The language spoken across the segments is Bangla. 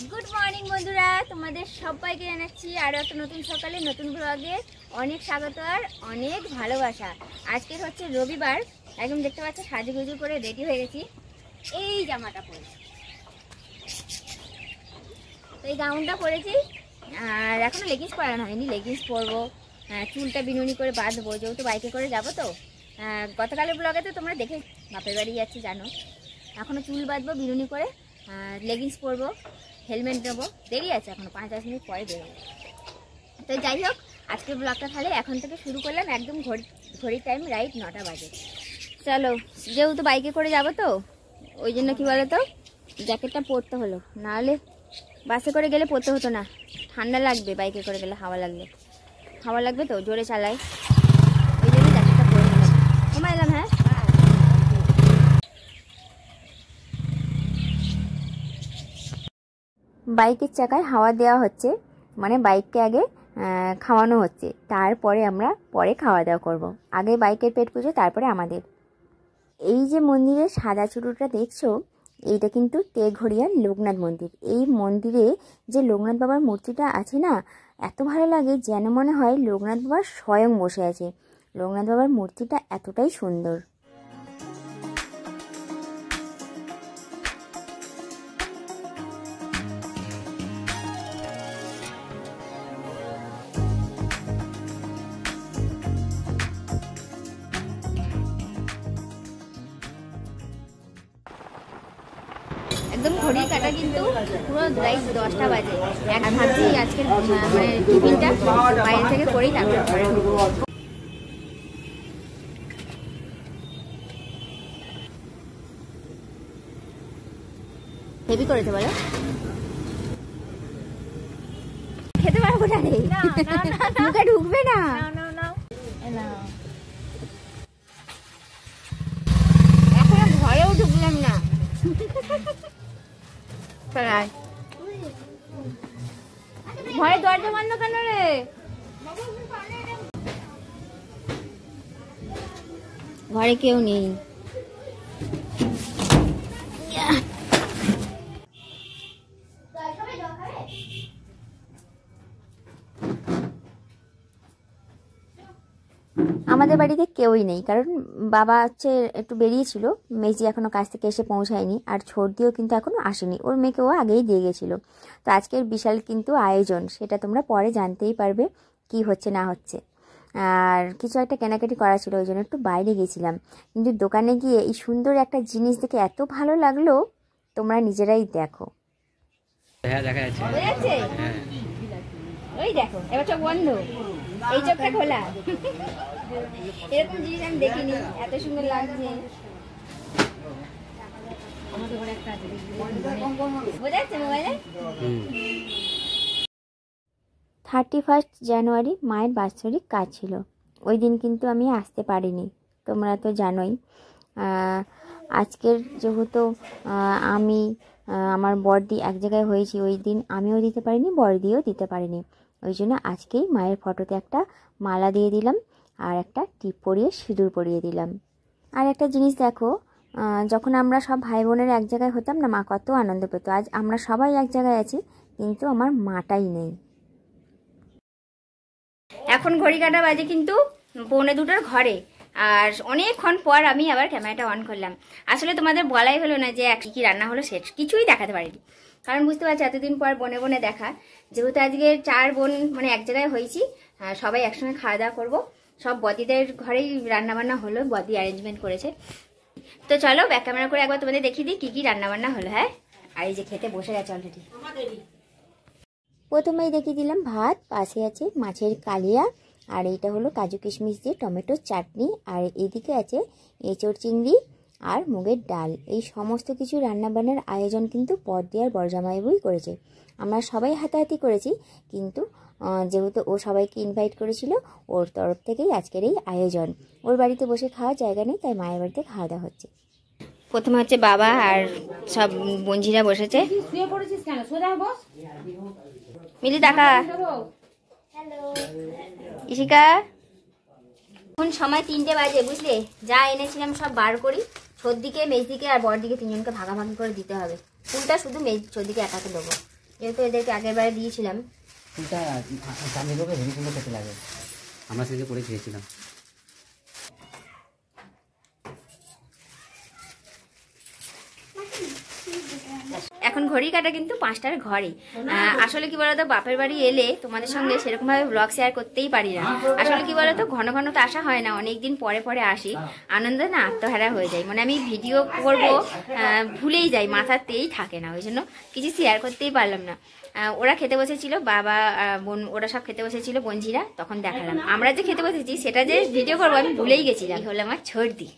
গুড মর্নিং বন্ধুরা, তোমাদের সবাইকে জানাচ্ছি আরও একটা নতুন সকালে নতুন ব্লগে অনেক স্বাগত আর অনেক ভালোবাসা। আজকে হচ্ছে রবিবার, একদম দেখতে পাচ্ছ সাজুগুজু করে রেডি হয়ে গেছি। এই জামাটা পরেছি, এই গাউনটা পরেছি, আর এখনও লেগিংস পরানো হয়নি। লেগিংস পরবো, চুলটা বিনুনি করে বাঁধবো, যেহেতু বাইকে করে যাবো। তো গতকালের ব্লগে তো তোমরা দেখে বাপের বাড়ি যাচ্ছি জানো। এখনও চুল বাঁধবো বিনুনি করে, লেগিংস পরবো, হেলমেট নেবো, দেরি আছে এখনও 5-10 মিনিট পরে বেরোবো। তো যাই হোক, আজকের ব্লগটা তাহলে এখন থেকে শুরু করলাম। একদম ঘড়ির টাইম রাইট 9টা বাজে। চলো, যেহেতু বাইকে করে যাবো তো ওই জন্য কী বলো তো জ্যাকেটটা পরতে হলো, নাহলে বাসে করে গেলে পরতে হতো না। ঠান্ডা লাগবে, বাইকে করে গেলে হাওয়া লাগবে তো জোরে চালাই, ওই জন্য জ্যাকেটটা পরে নিলাম। ঘুমা এলাম। হ্যাঁ, বাইকের চাকায় হাওয়া দেওয়া হচ্ছে, মানে বাইককে আগে খাওয়ানো হচ্ছে, তারপরে আমরা পরে খাওয়া দাওয়া করব। আগে বাইকের পেট পুজো, তারপরে আমাদের। এই যে মন্দিরের সাদা চুড়োটা দেখছো, এইটা কিন্তু তেঘরিয়ার লোকনাথ মন্দির। এই মন্দিরে যে লোকনাথ বাবার মূর্তিটা আছে না, এত ভালো লাগে, যেন মনে হয় লোকনাথ বাবা স্বয়ং বসে আছে। লোকনাথ বাবার মূর্তিটা এতটাই সুন্দর। একদম ঘড়ির কাটা কিন্তু পুরো রাইট 10টা বাজে। ভাবছি আজকের মানে টিফিনটা বাইরে থেকে করেই তারপরে ঘরে ঢুকবো। হেভি করেছে বলো, খেতে পারবো না রে, মুখে ঢুকবে না। এখন ঘরেও ঢুকলাম না। ঘরে দরজা বন্ধ কেন রে? ঘরে কেউ নেই। আমাদের বাড়িতে কেউই নেই, কারণ বাবা হচ্ছে একটু বেরিয়েছিল, মেজি এখনো কাজ থেকে এসে পৌঁছায়নি, আর ছোটদিও কিন্তু এখনো আসেনি, ওর মেয়েকে ও আগেই দিয়ে গেছিলো। তো আজকের বিশাল কিন্তু আয়োজন, সেটা তোমরা পরে জানতেই পারবে কি হচ্ছে না হচ্ছে। আর কিছু একটা কেনাকাটি করা ছিল, ওই জন্য একটু বাইরে গেছিলাম, কিন্তু দোকানে গিয়ে এই সুন্দর একটা জিনিস দেখে এত ভালো লাগলো, তোমরা নিজেরাই দেখো। হ্যাঁ, দেখা যাচ্ছে। ওই দেখো, এবার চোখ বন্ধ, এই চোখটা খোলা। এরকম জিনিস আমি দেখিনি, এত সুন্দর লাগছে। বোঝা যাচ্ছে মোবাইলে। 31 জানুয়ারি মায়ের বাৎসরিক কাজ ছিল, ওই দিন কিন্তু আমি আসতে পারিনি, তোমরা তো জানোই। আজকের যেহেতু আমি আমার বড়দি এক জায়গায় হয়েছি, ওই দিন আমিও দিতে পারিনি, বড়দিও দিতে পারিনি, ওই জন্য আজকেই মায়ের ফটোতে একটা মালা দিয়ে দিলাম, আর একটা টিপ পরিয়ে সিঁদুর পরিয়ে দিলাম। আর একটা জিনিস দেখো, যখন আমরা সব ভাই বোনের এক জায়গায় হতাম না, মা কত আনন্দ পেত। আজ আমরা সবাই এক জায়গায় আছি, কিন্তু আমার মাটাই নেই। এখন ঘড়ি কাটা বাজে কিন্তু 1:45 ঘরে, আর অনেকক্ষণ পর আমি আবার ক্যামেরাটা অন করলাম। আসলে তোমাদের বলাই হলো না যে কী কী রান্না হলো, সেট কিছুই দেখাতে পারিনি, কারণ বুঝতে পারছি এতদিন পর বনে বনে দেখা। যেহেতু আজকে 4 বোন মানে এক জায়গায় হয়েছি, সবাই একসঙ্গে খাওয়া দাওয়া করবো। সব বদিদের ঘরেই রান্নাবান্না হলো, বদি অ্যারেঞ্জমেন্ট করেছে। তো চলো ব্যাক ক্যামেরা করে একবার তোমাদের দেখিয়ে দিই কী কী রান্নাবান্না হলো। হ্যাঁ, আর এই যে খেতে বসে গেছে অলরেডি। প্রথমেই দেখিয়ে দিলাম ভাত, পাশে আছে মাছের কালিয়া, আর এইটা হলো কাজু কিশমিশ দিয়ে টমেটোর চাটনি, আর এদিকে আছে এঁচড় চিংড়ি আর মুগের ডাল। এই সমস্ত কিছু রান্নাবান্নার আয়োজন কিন্তু বড়দি আর বড়জামাইবুই করেছে, আমরা সবাই হাতাহাতি করেছি, কিন্তু যেহেতু ও সবাইকে ইনভাইট করেছিল, ওর তরফ থেকেই আজকের এই আয়োজন। ওর বাড়িতে বসে খাওয়ার জায়গা নেই, তাই মায়ের বাড়িতে খাওয়া দাওয়া হচ্ছে। প্রথমে হচ্ছে বাবা আর সব বঞ্জিরা বসেছে। মিলি টাকা, ইশিকা। এখন সময় 3টে বাজে, বুঝলে, যা এনেছিলাম সব বার করি। ছোটদিকে, মেজদিকে আর বড়দিকে 3জনকে ভাগাভাগি করে দিতে হবে। ফুলটা শুধু ছোটদিকে একাকে দেবো, যেহেতু এদেরকে আগের বারে দিয়েছিলাম। ফুলটা চাঁদনি লোকে হেভি সুন্দর খেতে লাগে, আমরা সেদিকে করে খেয়েছিলাম। এখন ঘড়ি কাটা কিন্তু 5টার ঘরে। আসলে কি বলতো, বাপের বাড়ি এলে তোমাদের সঙ্গে সেরকমভাবে ব্লগ শেয়ার করতেই পারি না। আসলে কি বলতো, ঘন ঘন তো আসা হয় না, অনেকদিন পরে পরে আসি, আনন্দ না আত্মহারা হয়ে যায়। মানে আমি ভিডিও করব ভুলেই যাই, মাথাতেই থাকে না, ওই জন্য কিছু শেয়ার করতেই পারলাম না। ওরা খেতে বসেছিল, বাবা বোন ওরা সব খেতে বসেছিল, বোনঝিরা, তখন দেখালাম। আমরা যে খেতে বসেছি সেটা যে ভিডিও করবো আমি ভুলেই গেছিলাম। হলো আমার সর্দি।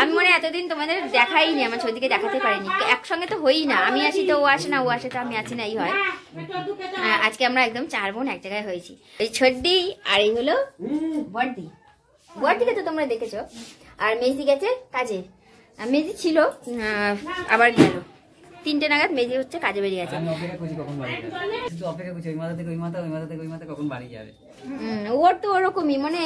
আমি মনে এতদিন তোমাদের দেখাইনি, আমার ছদিকে দেখাতে পারিনি, একসঙ্গে তো হই না, আমি আসি তো ও আসে না, ও আসে তো আমি আছি না, এই হয়। আজকে আমরা একদম 4 বোন এক জায়গায় হয়েছি। এই ছর্দি আর এই হলো বড়দি। বড়দিকে তো তোমরা দেখেছো। আর মেজি গেছে কাজে, মেজি ছিল আবার গেল 3টে নাগাদ। মেজি হচ্ছে কাজে বেরিয়ে গেছে। ওর তো ওরকমই, মানে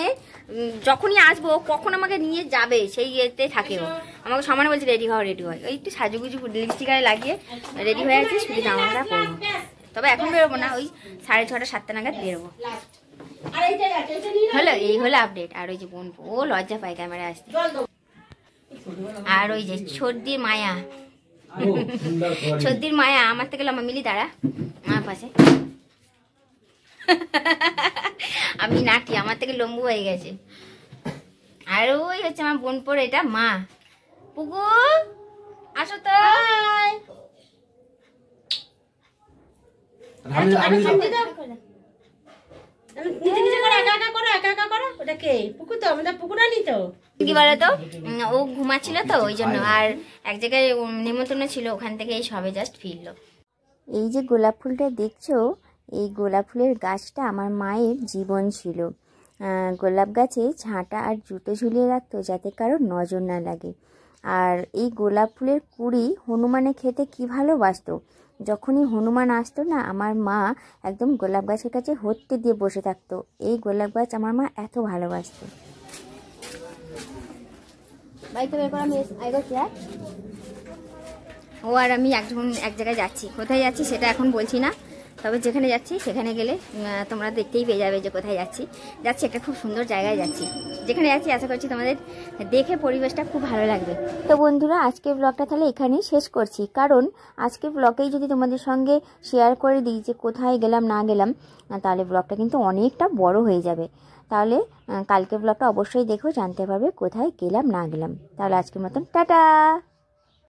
যখনই আসবো কখন আমাকে নিয়ে যাবে সেই ইয়েতে থাকে ও। আমাকে সমানে বলছে রেডি হও রেডি হয়, ওই একটু সাজুগুজু লিপস্টিক লাগিয়ে রেডি হয়ে আছি, শুধু জামাটা পরবো। তবে এখন বেরোবো না, ওই 6:30 7টা নাগাদ বেরোবো। হলো এই হলো আপডেট। আর ওই যে বোন, ও লজ্জা পায় ক্যামেরা আসতে। আর ওই যে সর্দির মায়া, সর্দির মায়া আমার থেকে লম্বা, মিলি দাঁড়া আমার পাশে। আমি নাকি আমার থেকে লম্বু হয়ে গেছে। আর ওই হচ্ছে আমার বোন পর, এটা মা। পুকু আসো তো। কি বলতো, ও ঘুমাচ্ছিল তো ওই জন্য, আর এক জায়গায় নিমন্ত্রণ ছিল, ওখান থেকে এই সবে জাস্ট ফিরলো। এই যে গোলাপ ফুলটা দেখছো, এই গোলাপ ফুলের গাছটা আমার মায়ের জীবন ছিল। গোলাপ গাছে ঝাঁটা আর জুতো ঝুলিয়ে রাখতো যাতে কারো নজর না লাগে। আর এই গোলাপ ফুলের কুড়ি হনুমানে খেতে কি ভালোবাসতো। যখনই হনুমান আসতো না, আমার মা একদম গোলাপ গাছের কাছে হত্যে দিয়ে বসে থাকতো। এই গোলাপ গাছ আমার মা এত ভালোবাসতো। ও আর আমি এক জায়গায় যাচ্ছি, কোথায় যাচ্ছি সেটা এখন বলছি না, তবে যেখানে যাচ্ছি সেখানে গেলে তোমরা দেখতেই পেয়ে যাবে যে কোথায় যাচ্ছি। একটা খুব সুন্দর জায়গায় যাচ্ছি, যেখানে যাচ্ছি আশা করছি তোমাদের দেখে পরিবেশটা খুব ভালো লাগবে। তো বন্ধুরা, আজকের ব্লগটা তাহলে এখানেই শেষ করছি, কারণ আজকের ব্লগেই যদি তোমাদের সঙ্গে শেয়ার করে দিই যে কোথায় গেলাম না গেলাম, তাহলে ব্লগটা কিন্তু অনেকটা বড় হয়ে যাবে। তাহলে কালকে ব্লগটা অবশ্যই দেখো, জানতে পারবে কোথায় গেলাম না গেলাম। তাহলে আজকের মতন টাটা।